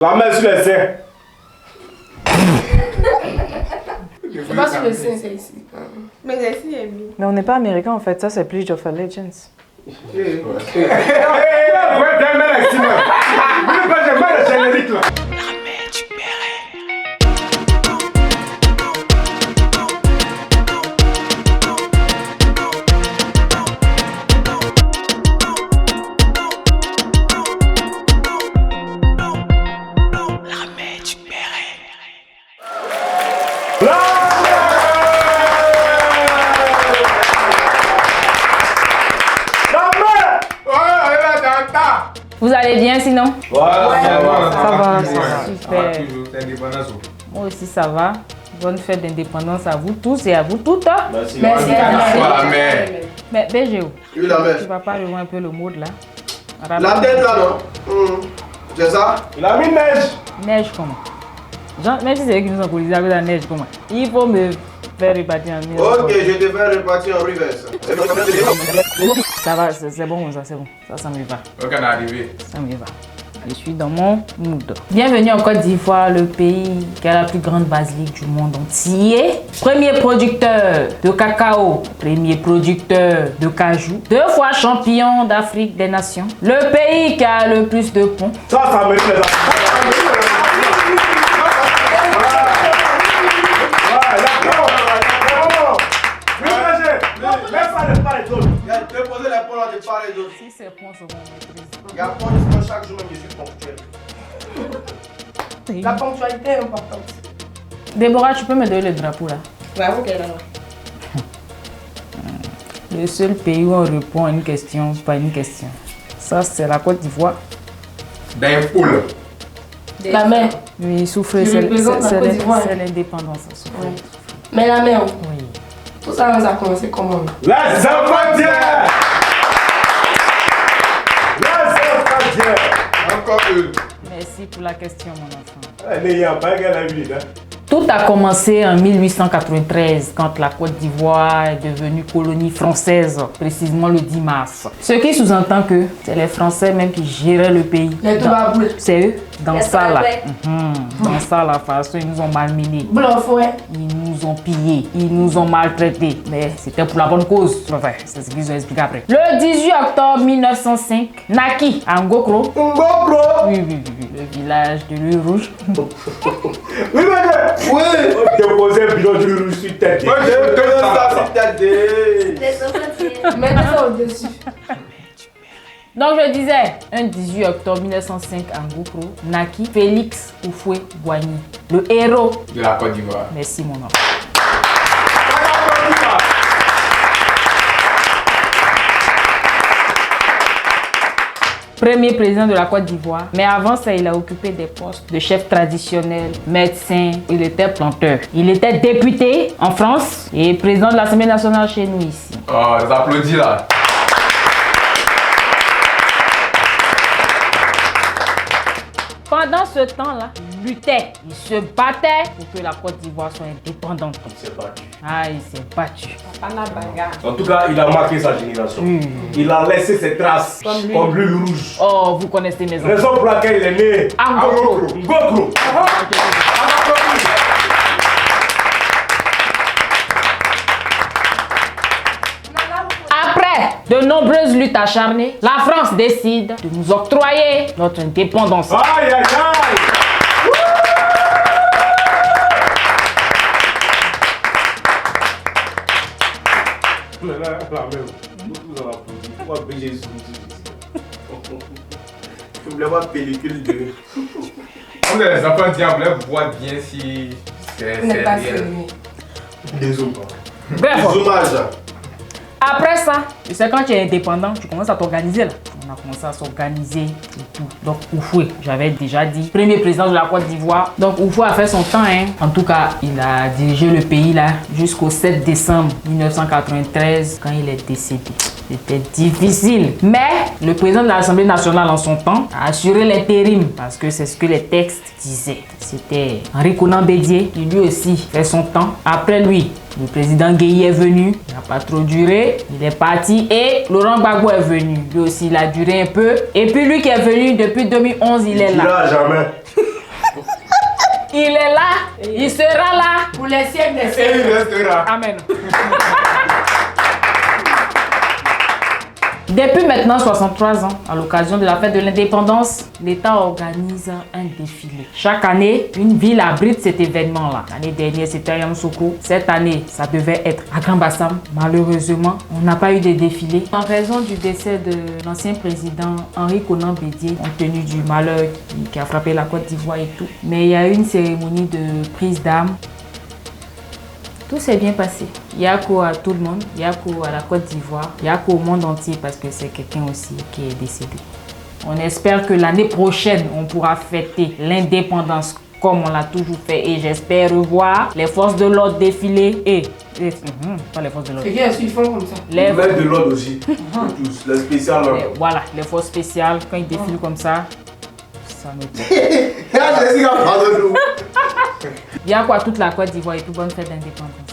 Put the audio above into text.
La main sur les seins. C'est pas sur le sein, c'est ici. Mais c'est ici, Amy. Mais on n'est pas américain en fait, ça c'est Bleach of Legends. Vous allez bien sinon? Ouais, Ça va, super. Moi aussi ça va. Bonne fête d'indépendance à vous tous et à vous toutes. Merci. Merci. Mais BGO, Oui, la mère. tu vas pas rejoindre un peu le mode là? La tête là, non? C'est ça? Il a mis neige. Neige comment? Même si c'est eux qui nous ont posé avec la neige comment? Il faut me faire repartir en mille. Ok, je te fais repartir en reverse. Ça va, c'est bon ça, c'est bon. Ça me va. Ok, on est arrivé. Ça me va. Je suis dans mon mood. Bienvenue en Côte d'Ivoire, le pays qui a la plus grande basilique du monde entier. Premier producteur de cacao, premier producteur de cajou, 2 fois champion d'Afrique des Nations. Le pays qui a le plus de ponts. Ça mérite les enfants. Si ces ponts seront maîtrisés. Il y a pas de chaque jour, même je suis ponctuel. La ponctualité est importante. Déborah, tu peux me donner le drapeau là? Ouais, ok, là. Le seul pays où on répond à une question, pas une question. Ça, c'est la Côte d'Ivoire. D'un poule. La mer. Oui, souffre, Je représente la Côte d'Ivoire. c'est l'indépendance. Ouais. Mais la mer, Oui. tout ça nous a commencé comment? Les enfants d'hier. Encore une. Merci pour la question, mon enfant. Elle est pas qu'elle a vu, hein. Tout a commencé en 1893, quand la Côte d'Ivoire est devenue colonie française, précisément le 10 mars. Ce qui sous-entend que c'est les Français même qui géraient le pays. Les Toubaboulés. C'est eux, dans Les ça là. Toubaboulés. Dans ça là, façon, ils nous ont malmenés. Blanc, ouais. Ils nous ont pillés, ils nous ont maltraités. Mais c'était pour la bonne cause. Enfin, c'est ce qu'ils ont expliqué après. Le 18 octobre 1905, naquit à Ngokro. Ngokro. Oui, le village de l'huile rouge. Oui, madame. Oui. Déposer un bidon de rouge sur tête. Moi, je te donne ça sur ta tête. Les enfants tiennent. Mettez ça au-dessus. Donc je disais, un 18 octobre 1905 à Ngokro, naquit Félix Houphouët-Boigny, le héros. De la Côte d'Ivoire. Merci mon enfant. Premier président de la Côte d'Ivoire. Mais avant ça, il a occupé des postes de chef traditionnel, médecin, il était planteur. Il était député en France et président de l'Assemblée nationale chez nous ici. Oh, les applaudis là. Pendant ce temps-là, il luttait, il se battait pour que la Côte d'Ivoire soit indépendante. Il s'est battu. Ah, il s'est battu. En tout cas, il a marqué sa génération. Il a laissé ses traces comme l'huile rouge. Oh, vous connaissez mes enfants. Raison pour laquelle il est né À Ngokro. Ngokro. Après de nombreuses luttes acharnées, la France décide de nous octroyer notre indépendance. Aïe, aïe, aïe. La même. Nous allons applaudir. Pourquoi Jésus Je voulais voir pellicule de. Comme les enfants disent, on voulait voir bien si c'est N'est pas réel. fini. Des hommes. Bref, Zoomage. après ça, tu sais quand tu es indépendant, tu commences à t'organiser là. On a commencé à s'organiser et tout. Donc Houphouët, j'avais déjà dit, premier président de la Côte d'Ivoire. Donc Houphouët a fait son temps, hein. En tout cas, il a dirigé le pays là jusqu'au 7 décembre 1993 quand il est décédé. C'était difficile. Mais le président de l'Assemblée nationale en son temps a assuré l'intérim parce que c'est ce que les textes disaient. C'était Henri Konan Bédié qui lui aussi fait son temps. Après lui, le président Gueye est venu, il n'a pas trop duré, il est parti et Laurent Gbagbo est venu. Lui aussi, il a duré un peu. Et puis lui qui est venu depuis 2011, il est là. Il jamais. il est là, il sera là. Pour les siècles des Et il siècles. restera. Amen. Depuis maintenant 63 ans, à l'occasion de la fête de l'indépendance, l'État organise un défilé. Chaque année, une ville abrite cet événement-là. L'année dernière, c'était à Yamoussoukro. Cette année, ça devait être à Grand Bassam. Malheureusement, on n'a pas eu de défilé. En raison du décès de l'ancien président Henri Konan Bédié, compte tenu du malheur qui a frappé la Côte d'Ivoire et tout. Mais il y a eu une cérémonie de prise d'âme. Tout s'est bien passé. Yako à tout le monde, Yako à la Côte d'Ivoire, Yako au monde entier parce que c'est quelqu'un aussi qui est décédé. On espère que l'année prochaine, on pourra fêter l'indépendance comme on l'a toujours fait et j'espère revoir les forces de l'ordre défiler et pas les forces de l'ordre. C'est qui ils font comme ça. Les mecs de l'ordre aussi. Tous, les spéciales. Voilà, les forces spéciales, quand ils défilent comme ça me plaît. Jessica, pardonne-nous. Yako à toute la Côte d'Ivoire et puis bonne fête d'indépendance.